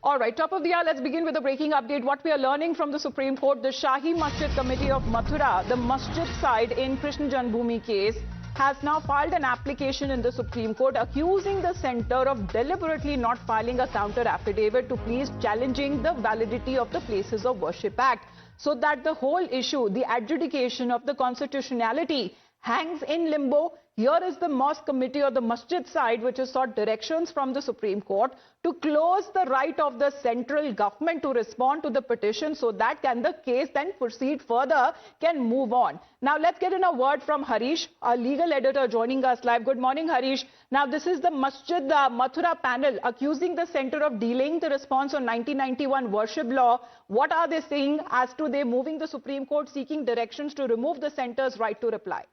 All right, top of the hour, let's begin with a breaking update. What we are learning from the Supreme Court, the Shahi Masjid Committee of Mathura, the Masjid side in Krishnajanmabhoomi case, has now filed an application in the Supreme Court accusing the centre of deliberately not filing a counter affidavit to pleas challenging the validity of the Places of Worship Act, so that the whole issue, the adjudication of the constitutionality, hangs in limbo. Here is the Mosque committee or the Masjid side which has sought directions from the Supreme Court to close the right of the central government to respond to the petition, so that the case then proceed further, can move on. Now let's get in a word from Harish, our legal editor joining us live. Good morning, Harish. Now this is the Masjid Mathura panel accusing the centre of delaying the response on 1991 worship law. What are they saying as to they moving the Supreme Court seeking directions to remove the centre's right to reply?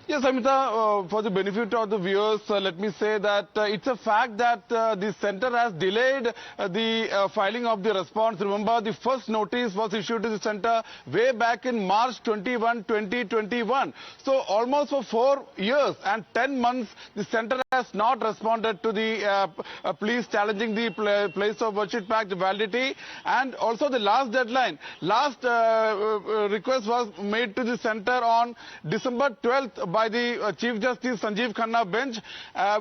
Yes, Amita, for the benefit of the viewers, let me say that it's a fact that the centre has delayed the filing of the response. Remember, the first notice was issued to the centre way back in March 21, 2021. So almost for 4 years and 10 months, the centre has not responded to the pleas challenging the Place of Worship Act validity. And also the last deadline, last request was made to the centre on December 12th by the Chief Justice Sanjeev Khanna bench,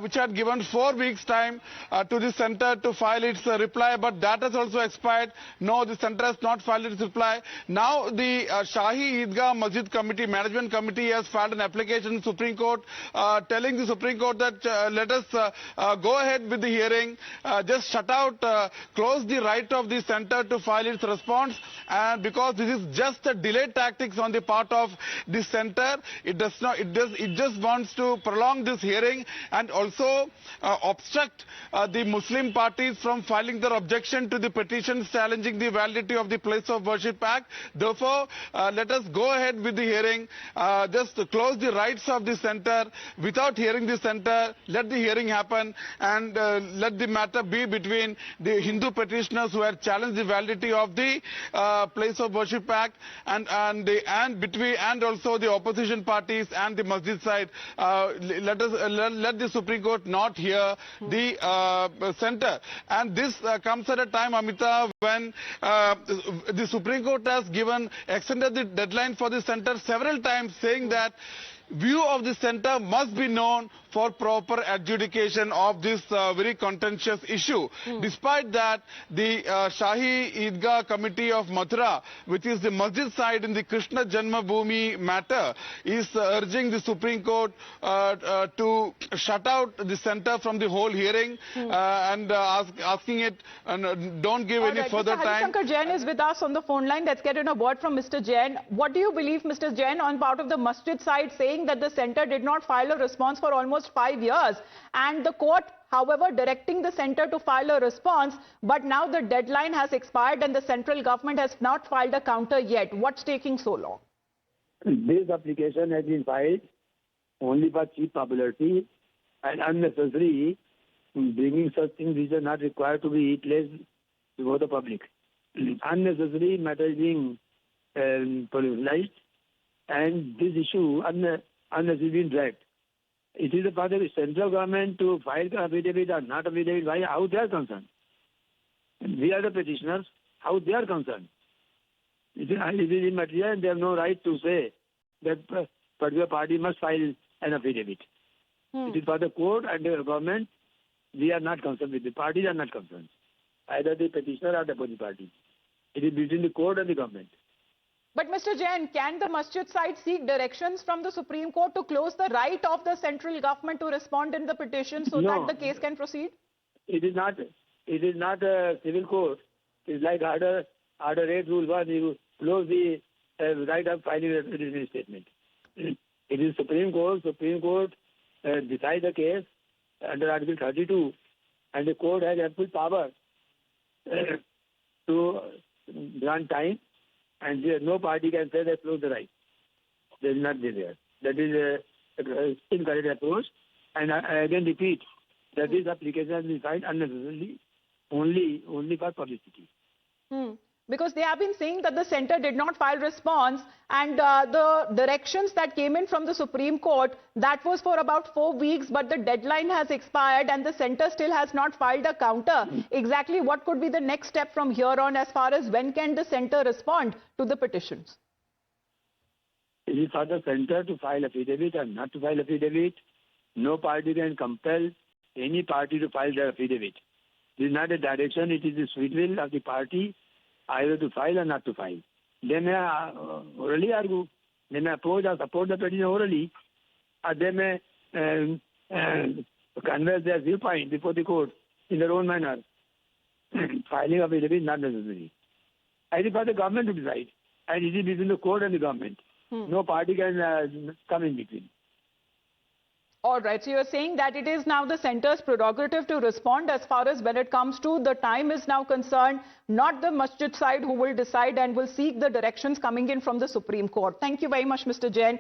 which had given 4 weeks time to the centre to file its reply, but that has also expired. No, the centre has not filed its reply. Now the Shahi Eidgah Masjid Committee, Management Committee, has filed an application in the Supreme Court telling the Supreme Court that let us go ahead with the hearing, just shut out, close the right of the centre to file its response, and because this is just a delay tactics on the part of the centre, it just wants to prolong this hearing and also obstruct the Muslim parties from filing their objection to the petitions challenging the validity of the Place of Worship Act. Therefore, let us go ahead with the hearing, just close the rights of the centre without hearing the centre, let the hearing happen, and let the matter be between the Hindu petitioners who have challenged the validity of the Place of Worship Act and also the opposition parties and the Masjid side. Let the Supreme Court not hear the centre. And this comes at a time, Amita, when the Supreme Court has extended the deadline for the centre several times, saying that view of the centre must be known for proper adjudication of this very contentious issue. Despite that, the Shahi Eidgah Committee of Mathura, which is the Masjid side in the Krishnajanmabhoomi matter, is urging the Supreme Court to shut out the centre from the whole hearing and asking it, don't give any further time. Mr. Jain is with us on the phone line. Let's get in a word from Mr. Jain. What do you believe, Mr. Jain, on part of the Masjid side saying that the centre did not file a response for almost 5 years, and the court, however, directing the centre to file a response, but now the deadline has expired and the central government has not filed a counter yet? What's taking so long? This application has been filed only for cheap popularity and unnecessary, bringing such things which are not required to be placed before the public. Unnecessary matter is being politicized, and this issue unnecessarily being dragged. It is the part of the central government to file affidavit or not affidavit, how they are concerned. And we are the petitioners, how they are concerned. It is immaterial, and they have no right to say that particular party must file an affidavit. It is for the court and the government. We are not concerned with the parties, are not concerned. Either the petitioner or the opposing party. It is between the court and the government. But Mr. Jain, can the Masjid side seek directions from the Supreme Court to close the right of the central government to respond in the petition so that the case can proceed? It is not a civil court. It is like Order 8 Rule 1, you close the right of filing a statement. It is Supreme Court. Supreme Court decides the case under Article 32, and the court has ample power to grant time, and no party can say they close the right. They will not be there. That is an incorrect approach. And I again repeat that this application has been filed unnecessarily, only for publicity. Because they have been saying that the centre did not file response, and the directions that came in from the Supreme Court, that was for about 4 weeks, but the deadline has expired and the centre still has not filed a counter. Exactly what could be the next step from here on as far as when can the centre respond to the petitions? It is for the centre to file affidavit and not to file affidavit. No party can compel any party to file their affidavit. This is not a direction, it is the sweet will of the party either to file or not to file. They may orally argue, they may oppose or support the petition orally, or they may convey their viewpoint before the court in their own manner. Filing of affidavit is not necessary. It is for the government to decide, and it is between the court and the government. No party can come in between. All right, so you're saying that it is now the centre's prerogative to respond as far as when it comes to the time is now concerned, not the Masjid side who will decide and will seek the directions coming in from the Supreme Court. Thank you very much, Mr. Jain.